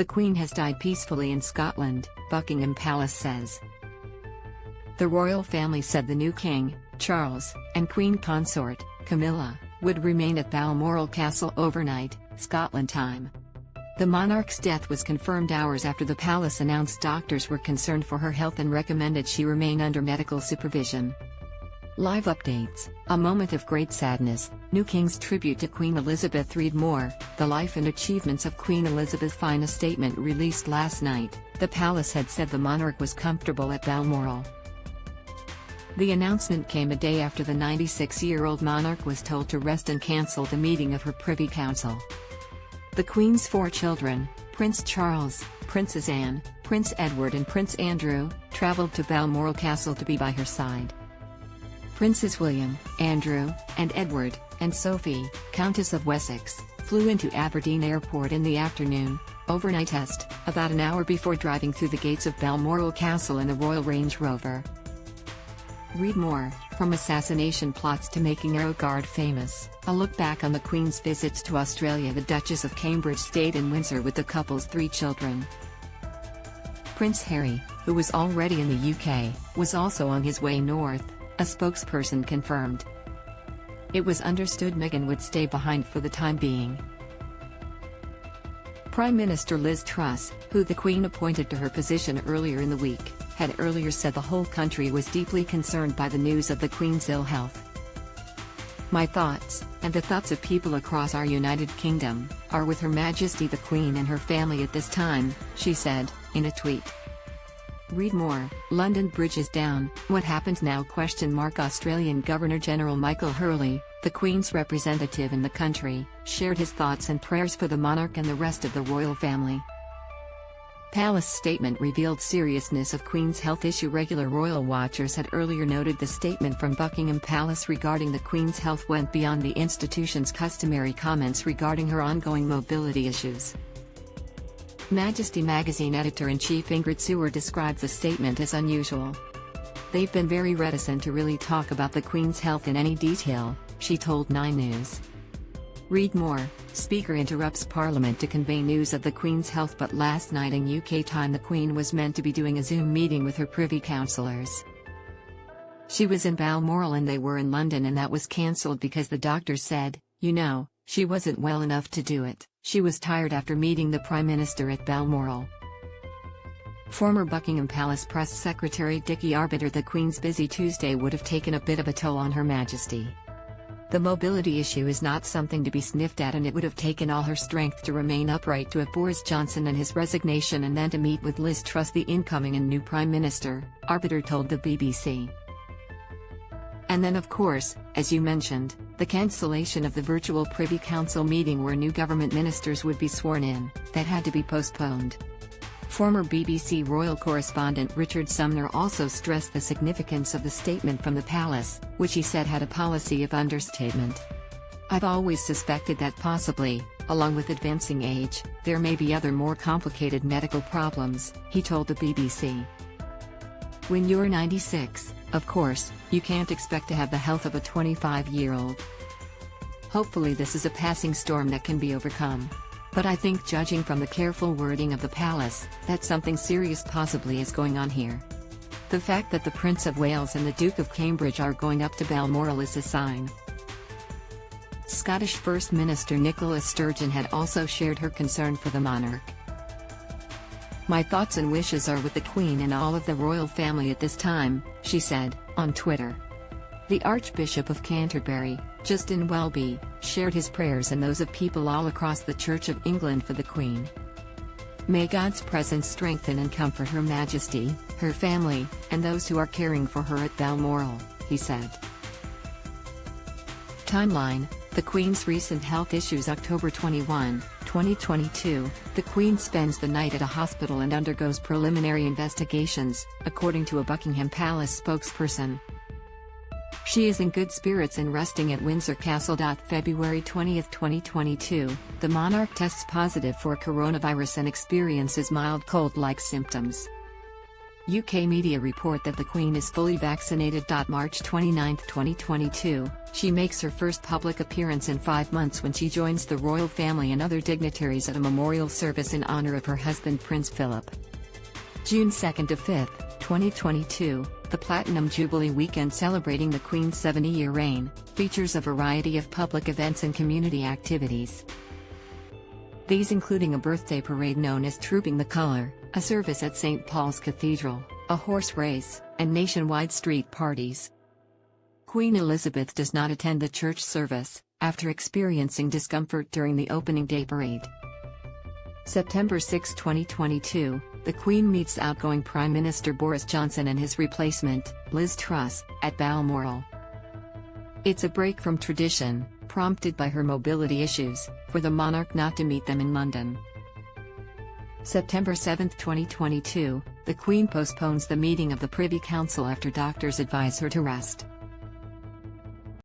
The Queen has died peacefully in Scotland, Buckingham Palace says. The royal family said the new King, Charles, and Queen Consort, Camilla, would remain at Balmoral Castle overnight, Scotland time. The monarch's death was confirmed hours after the palace announced doctors were concerned for her health and recommended she remain under medical supervision. Live updates: a moment of great sadness, new King's tribute to Queen ElizabethREAD MORE, the life and achievements of Queen Elizabeth IIIn. In a statement released last night, the palace had said the monarch was comfortable at Balmoral. The announcement came a day after the 96-year-old monarch was told to rest and cancel the meeting of her Privy Council. The Queen's 4 children, Prince Charles, Princess Anne, Prince Edward and Prince Andrew, travelled to Balmoral Castle to be by her side. Princes William, Andrew, and Edward, and Sophie, Countess of Wessex, flew into Aberdeen Airport in the afternoon, overnight test, about an hour before driving through the gates of Balmoral Castle in a Royal Range Rover. Read more: from assassination plots to making Arrowguard famous, a look back on the Queen's visits to Australia. The Duchess of Cambridge stayed in Windsor with the couple's 3 children. Prince Harry, who was already in the UK, was also on his way north, a spokesperson confirmed. It was understood Meghan would stay behind for the time being. Prime Minister Liz Truss, who the Queen appointed to her position earlier in the week, had earlier said the whole country was deeply concerned by the news of the Queen's ill health. "My thoughts, and the thoughts of people across our United Kingdom, are with Her Majesty the Queen and her family at this time," she said, in a tweet. Read more: London Bridge is down, what happens now? Australian Governor-General Michael Hurley, the Queen's representative in the country, shared his thoughts and prayers for the monarch and the rest of the royal family. Palace statement revealed seriousness of Queen's health issue. Regular royal watchers had earlier noted the statement from Buckingham Palace regarding the Queen's health went beyond the institution's customary comments regarding her ongoing mobility issues. Majesty magazine editor-in-chief Ingrid Seward described the statement as unusual. "They've been very reticent to really talk about the Queen's health in any detail," she told 9 News. Read more: Speaker interrupts Parliament to convey news of the Queen's health. But last night in UK time, the Queen was meant to be doing a Zoom meeting with her Privy Councillors. She was in Balmoral and they were in London, and that was cancelled because the doctors said, she wasn't well enough to do it. She was tired after meeting the Prime Minister at Balmoral. Former Buckingham Palace Press Secretary Dickie Arbiter: the Queen's busy Tuesday would have taken a bit of a toll on Her Majesty. The mobility issue is not something to be sniffed at, and it would have taken all her strength to remain upright to have Boris Johnson and his resignation and then to meet with Liz Truss, the incoming and new Prime Minister, Arbiter told the BBC. And then of course, as you mentioned, the cancellation of the virtual Privy Council meeting where new government ministers would be sworn in, that had to be postponed. Former BBC royal correspondent Richard Sumner also stressed the significance of the statement from the palace, which he said had a policy of understatement. "I've always suspected that possibly, along with advancing age, there may be other more complicated medical problems," he told the BBC. When you're 96, of course, you can't expect to have the health of a 25-year-old. Hopefully this is a passing storm that can be overcome. But I think, judging from the careful wording of the palace, that something serious possibly is going on here. The fact that the Prince of Wales and the Duke of Cambridge are going up to Balmoral is a sign. Scottish First Minister Nicola Sturgeon had also shared her concern for the monarch. "My thoughts and wishes are with the Queen and all of the royal family at this time," she said, on Twitter. The Archbishop of Canterbury, Justin Welby, shared his prayers and those of people all across the Church of England for the Queen. "May God's presence strengthen and comfort Her Majesty, her family, and those who are caring for her at Balmoral," he said. Timeline: the Queen's recent health issues. October 21, 2022, the Queen spends the night at a hospital and undergoes preliminary investigations, according to a Buckingham Palace spokesperson. She is in good spirits and resting at Windsor Castle. February 20, 2022, the monarch tests positive for coronavirus and experiences mild cold-like symptoms. UK media report that the Queen is fully vaccinated. March 29, 2022, she makes her first public appearance in 5 months when she joins the royal family and other dignitaries at a memorial service in honour of her husband Prince Philip. June 2 to 5, 2022, the Platinum Jubilee weekend celebrating the Queen's 70-year reign, features a variety of public events and community activities. These including a birthday parade known as Trooping the Colour, a service at St. Paul's Cathedral, a horse race, and nationwide street parties. Queen Elizabeth does not attend the church service, after experiencing discomfort during the opening day parade. September 6, 2022, the Queen meets outgoing Prime Minister Boris Johnson and his replacement, Liz Truss, at Balmoral. It's a break from tradition, prompted by her mobility issues, for the monarch not to meet them in London. September 7, 2022, the Queen postpones the meeting of the Privy Council after doctors advise her to rest.